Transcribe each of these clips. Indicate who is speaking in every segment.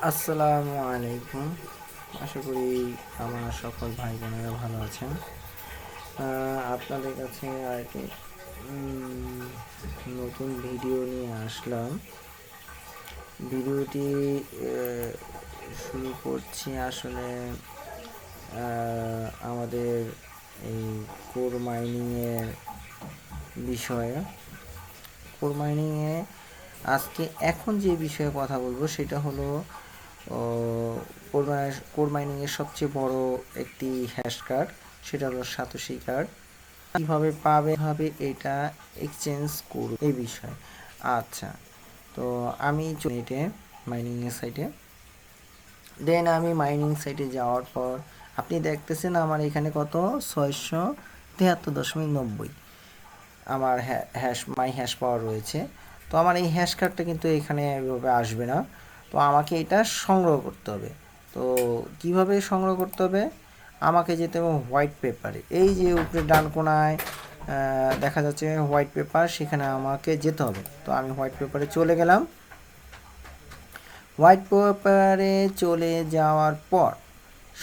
Speaker 1: আসসালামু আলাইকুম। আশা করি আমার সকল ভাই বোনেরা ভালো আছেন। আপনাদের কাছে আরেকটি নতুন ভিডিও নিয়ে আসলাম। ভিডিওটি শুরু করছি আসলে আমাদের এই কোর মাইনিংয়ের বিষয়ে। কোর মাইনিংয়ে আজকে এখন যে বিষয়ে কথা বলবো সেটা হলো কোর মাইনিংয়ের সবচেয়ে বড় একটি হ্যাশ কার্ড, সেটা হলো সাতোশি কার্ড। কীভাবে পাবে, ভাবে এটা এক্সচেঞ্জ করব এই বিষয়ে। আচ্ছা, তো আমি চলে মাইনিংয়ের সাইটে। দেন আমি মাইনিং সাইটে যাওয়ার পর আপনি দেখতেছেন আমার এখানে কত 673.90 আমার মাই হ্যাশ পাওয়ার রয়েছে। তো আমার এই হ্যাশ কার্ডটা কিন্তু এখানে এভাবে আসবে না, তো আমাকে এটা সংগ্রহ করতে হবে। তো কিভাবে সংগ্রহ করতে হবে, আমাকে যেতে হবে হোয়াইট পেপারে। এই যে উপরে ডান কোনায় দেখা যাচ্ছে হোয়াইট পেপার, সেখানে আমাকে যেতে হবে। তো আমি হোয়াইট পেপারে চলে গেলাম। হোয়াইট পেপারে চলে যাওয়ার পর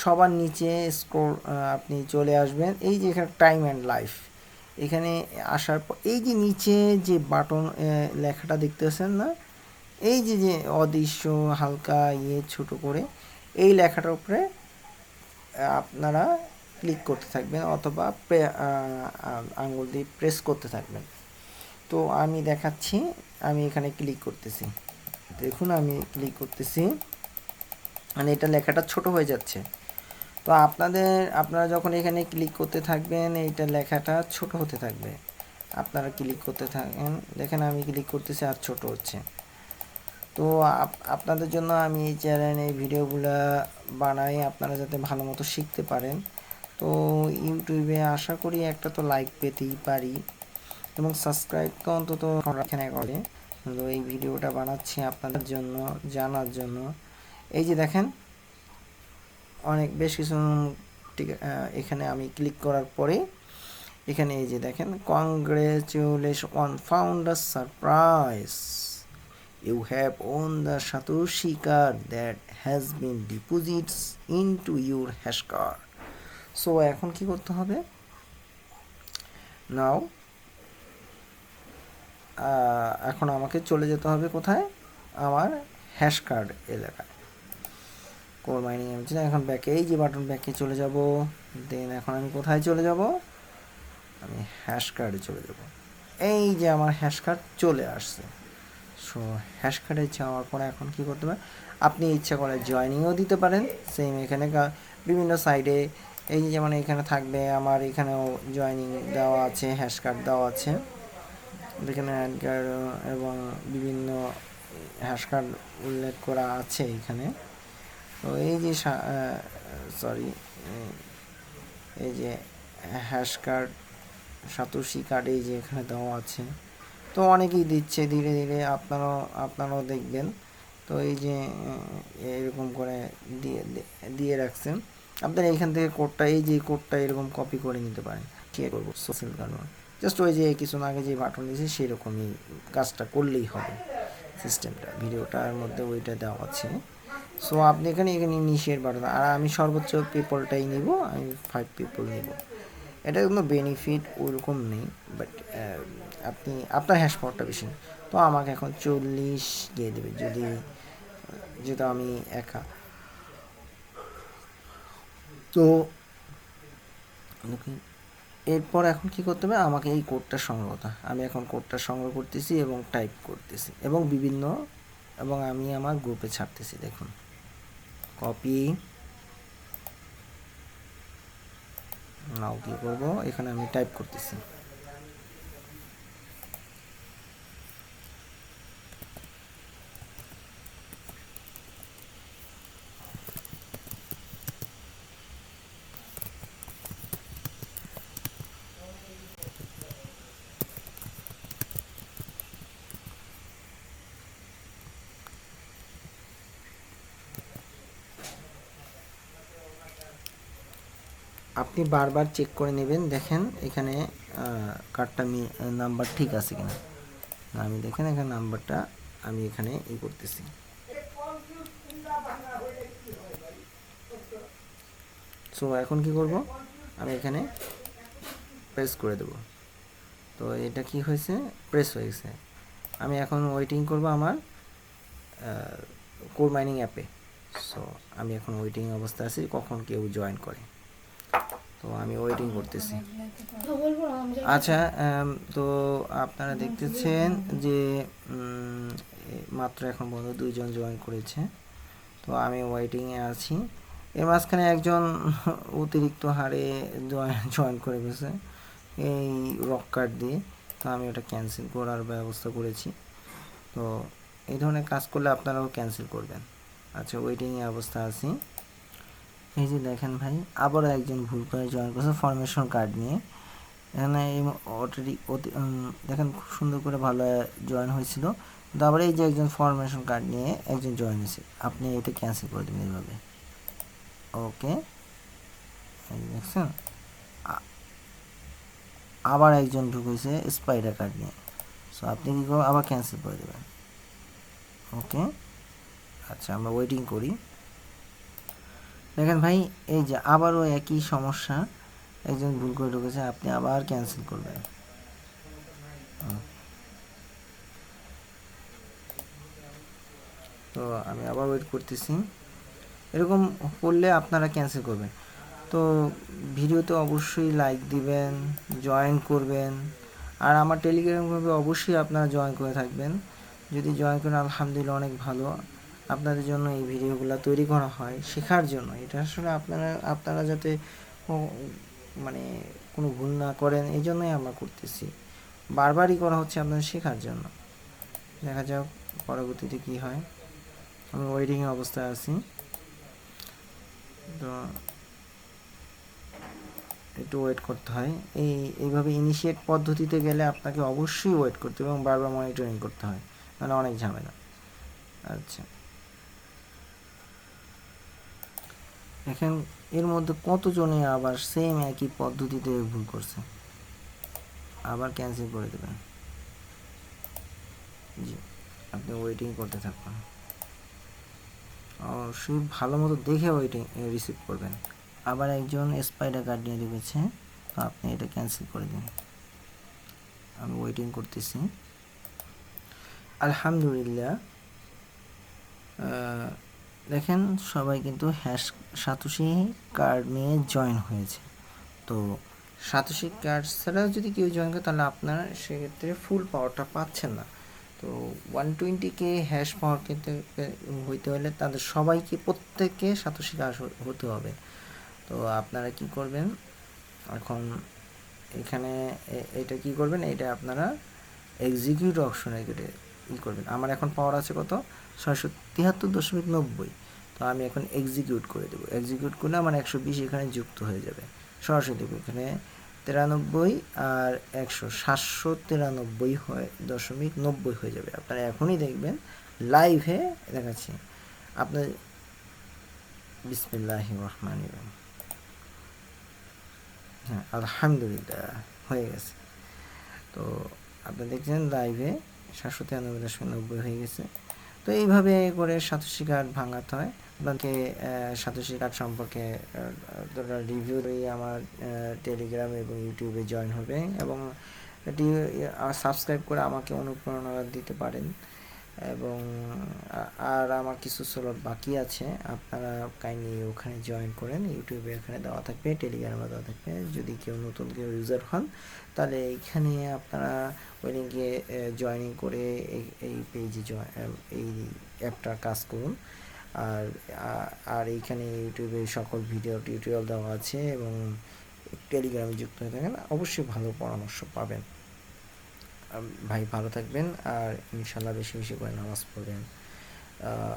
Speaker 1: সবার নিচে স্ক্রল আপনি চলে আসবেন। এই যে এখানে টাইম অ্যান্ড লাইফ, এখানে আসার পর এই যে নিচে যে বাটন লেখাটা দেখতেছেন না, এই যে যে অদৃশ্য হালকা ছোট করে এই লেখাটার উপরে আপনারা ক্লিক করতে থাকবেন অথবা আঙুল দিয়ে প্রেস করতে থাকবেন। তো আমি দেখাচ্ছি, আমি এখানে ক্লিক করতেছি। দেখুন আমি ক্লিক করতেছি, মানে এটা লেখাটা ছোট হয়ে যাচ্ছে। তো আপনারা যখন এখানে ক্লিক করতে থাকবেন এইটা লেখাটা ছোট হতে থাকবে। আপনারা ক্লিক করতে থাকেন, দেখেন আমি ক্লিক করতেছি আর ছোট হচ্ছে। তো আপনাদের জন্য আমি এই চ্যানেলে এই ভিডিওগুলো বানাই, আপনারা যাতে ভালো মতো শিখতে পারেন। তো ইউটিউবে আশা করি একটা তো লাইক পেতেই পারি এবং সাবস্ক্রাইব তো অন্তত এখানে করে। তো এই ভিডিওটা বানাচ্ছি আপনাদের জন্য, জানার জন্য। এই যে দেখেন অনেক বেশ কিছু এখানে আমি ক্লিক করার পরে এখানে এই যে দেখেন, congratulation on founder surprise, you have won the Satoshi card that has been deposits into your hash card. So এখন কি করতে হবে, নাও এখন আমাকে চলে যেতে হবে কোথায়, আমার হ্যাশ কার্ড এলাকায়। কোর মাইনিং আমি এখন ব্যাকে, এই যে বাটন, ব্যাকে চলে যাব। দেন এখন আমি কোথায় চলে যাব, আমি হ্যাশ কার্ডে চলে যাব। এই যে আমার হ্যাশ কার্ড চলে আসছে। সো হ্যাশ কার্ডে যাওয়ার পরে এখন কি করতে হবে, আপনি ইচ্ছা করে জয়নিংও দিতে পারেন। সেম এখানে বিভিন্ন সাইডে এই যে যেমন এখানে থাকবে, আমার এখানেও জয়নিং দেওয়া আছে, হ্যাশ কার্ড দেওয়া আছে এখানে, অ্যাড কার্ড এবং বিভিন্ন হ্যাশ কার্ড উল্লেখ করা আছে এখানে। তো এই যে এই যে হ্যাশ কার্ড, সাতোশি কার্ড এই যে এখানে দেওয়া আছে। তো অনেকেই দিচ্ছে, ধীরে ধীরে আপনারাও দেখবেন। তো এই যে এরকম করে দিয়ে রাখছেন। আপনারা এইখান থেকে কোডটা, এই যে কোডটা এরকম কপি করে নিতে পারেন। ঠিক করবো সোশ্যাল কার্ড, জাস্ট ওই যে কিছুক্ষণ আগে যে বাটন দিয়েছি সেরকমই কাজটা করলেই হবে। সিস্টেমটা ভিডিওটার মধ্যে ওইটা দেওয়া আছে। সো আপনি এখানে ইনিশিয়েট বাটন, আর আমি সর্বোচ্চ পিপলটাই নিব, আমি 5 পিপল নিব। এটা কোনো বেনিফিট ওইরকম নেই, বাট আপনি আপনার হ্যাশ পাওয়ারটা বেশি। তো আমাকে এখন 40 দিয়ে দেবে, যেটা আমি একা। তো এরপর এখন কি করতে হবে, আমাকে এই কোডটা আমি এখন কোডটা সংগ্রহ করতেছি এবং টাইপ করতেছি এবং আমি আমার গ্রুপে ছাড়তেছি। দেখুন কপি, নাও কি করব, এখানে আমি টাইপ করতেছি। আপনি বারবার চেক করে নেবেন, দেখেন এখানে কার্ডটা নাম্বার ঠিক আছে কিনা। আমি দেখেন এখানে নাম্বারটা আমি এখানে করতেছি। সো এখন কি করব, আমি এখানে প্রেস করে দেব। তো এটা কি হয়েছে, প্রেস হয়ে গেছে। আমি এখন ওয়েটিং করব আমার কোর মাইনিং অ্যাপে। সো আমি এখন ওয়েটিং অবস্থা আছি কখন কেউ জয়েন করে, তো আমি ওয়েটিং করতেছি। আচ্ছা, তো আপনারা দেখতেছেন যে মাত্র এখন পর্যন্ত 2 জন জয়েন করেছে। তো আমি ওয়েটিংয়ে আছি। এর মাঝখানে একজন অতিরিক্ত হারে জয়েন করে গেছে এই রক কার্ড দিয়ে, তো আমি ওটা ক্যান্সেল করার ব্যবস্থা করেছি। তো এই ধরনের কাজ করলে আপনারাও ক্যান্সেল করবেন। আচ্ছা, ওয়েটিংয়ে অবস্থা আছি। এই যে দেখেন ভাই, আবারও একজন ভুল করে জয়েন করেছে ফরমেশন কার্ড নিয়ে। এখানে দেখেন খুব সুন্দর করে ভালো জয়েন হয়েছিল, কিন্তু আবার এই যে একজন ফরমেশন কার্ড নিয়ে একজন জয়েন হয়েছে, আপনি এটা ক্যান্সেল করে দেবেন এইভাবে। ওকে, দেখছেন আবার একজন ঢুকেছে স্পাইডার কার্ড নিয়ে, সো আপনি কী করবেন, আবার ক্যান্সেল করে দেবেন। ওকে, আচ্ছা আমরা ওয়েটিং করি। দেখেন ভাই, এই যে আবারও একই সমস্যা, একজন ভুল করে ঢুকেছে, আপনি আবার ক্যান্সেল করবেন। তো আমি আবার ওয়েট করতেছি। এরকম করলে আপনারা ক্যান্সেল করবেন। তো ভিডিওতে অবশ্যই লাইক দিবেন, জয়েন করবেন, আর আমার টেলিগ্রাম গ্রুপে অবশ্যই আপনারা জয়েন করে থাকবেন। যদি জয়েন করেন আলহামদুলিল্লাহ, অনেক ভালো। আপনাদের জন্য এই ভিডিওগুলো তৈরি করা হয় শেখার জন্য। এটা আসলে আপনারা যাতে মানে কোনো ভুল না করেন, এই জন্যই আমরা করতেছি। বারবারই করা হচ্ছে আপনাদের শেখার জন্য। দেখা যাক পরবর্তীতে কি হয়। আমি ওয়েটিং অবস্থায় আছি। তো একটু ওয়েট করতে হয়। এইভাবে ইনিশিয়েট পদ্ধতিতে গেলে আপনাকে অবশ্যই ওয়েট করতে হবে এবং বারবার মনিটরিং করতে হয়, মানে অনেক ঝামেলা। আচ্ছা, এখন এর মধ্যে কতজনে আবার সেম একই পদ্ধতিতে ভুল করছে, আবার ক্যান্সেল করে দেবেন। জি, আপনি ওয়েটিং করতে থাকুন, অবশ্যই ভালো মতো দেখে ওয়েটিং রিসিভ করবেন। আবার একজন স্পাইডার কার্ড নিয়ে ঢুকেছে, তো আপনি এটা ক্যান্সেল করে দিন। আমি ওয়েটিং করতেছি। আলহামদুলিল্লাহ, দেখেন সবাই কিন্তু সাতোশি কার্ড নিয়ে জয়েন হয়েছে। তো সাতোশি কার্ড ছাড়া যদি কেউ জয়েন করে তাহলে আপনার সেক্ষেত্রে ফুল পাওয়ারটা পাচ্ছেন না। তো 120K হ্যাশ পাওয়ার হইতে হলে তাদের সবাইকে প্রত্যেককে সাতোশি কার্ড হতে হবে। তো আপনারা কি করবেন, এখন এখানে এটা কি করবেন, এটা আপনারা এক্সিকিউট অপশনে কেটে করবেন। আমার এখন পাওয়ার আছে কত, 673.90। তো আমি এখন এক্সিকিউট করে দেবো। এক্সিকিউট করলে আমার 120 এখানে যুক্ত হয়ে যাবে। সরাসরি দেবো এখানে 93 আর 100 793.90 হয়ে যাবে। আপনারা এখনই দেখবেন লাইভে দেখাচ্ছি আপনার। বিসমিল্লাহির রহমানির রহিম। হ্যাঁ, আলহামদুলিল্লাহ হয়ে গেছে। তো আপনি দেখছেন লাইভে 793.90 হয়ে গেছে। তো এইভাবে করে সাতোশি কার্ড ভাঙাতে হয়। আপনাকে সাতোশি কার্ড সম্পর্কে রিভিউ দিয়ে আমার টেলিগ্রাম এবং ইউটিউবে জয়েন হবে এবং এটি সাবস্ক্রাইব করে আমাকে অনুপ্রেরণা দিতে পারেন। এবং আর আমার কিছু স্লট বাকি আছে, আপনারা কাইন্ডলি ওখানে জয়েন করেন। ইউটিউবে এখানে দেওয়া থাকবে, টেলিগ্রামে দেওয়া থাকবে। যদি কেউ নতুন কেউ ইউজার হন তাহলে এইখানে আপনারা ওই লিঙ্কে জয়েনিং করে এই পেজে এই অ্যাপটার কাজ করুন। আর এইখানে ইউটিউবে সকল ভিডিও টিউটোরিয়াল দেওয়া আছে এবং টেলিগ্রামে যুক্ত হয়ে থাকেন, অবশ্যই ভালো পরামর্শ পাবেন। ভাই ভালো থাকবেন, আর ইনশাল্লাহ বেশি বেশি করে নামাজ পড়বেন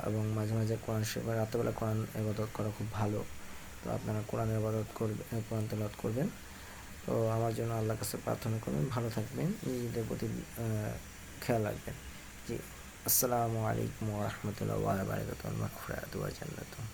Speaker 1: এবং মাঝে মাঝে কোরআন শরীফ, রাত্রেবেলা কোরআন ইবাদত করা খুব ভালো। তো আপনারা কোরআনের ইবাদত করবেন, কোরআন তেলাওয়াত করবেন। তো আমার জন্য আল্লাহর কাছে প্রার্থনা করবেন, ভালো থাকবেন, নিজেদের প্রতি খেয়াল রাখবেন। জি, আসসালামু আলাইকুম ওয়া রাহমাতুল্লাহি ওয়া বারাকাতুহু। মাগফিরাতুহু ওয়া জান্নাতুহু।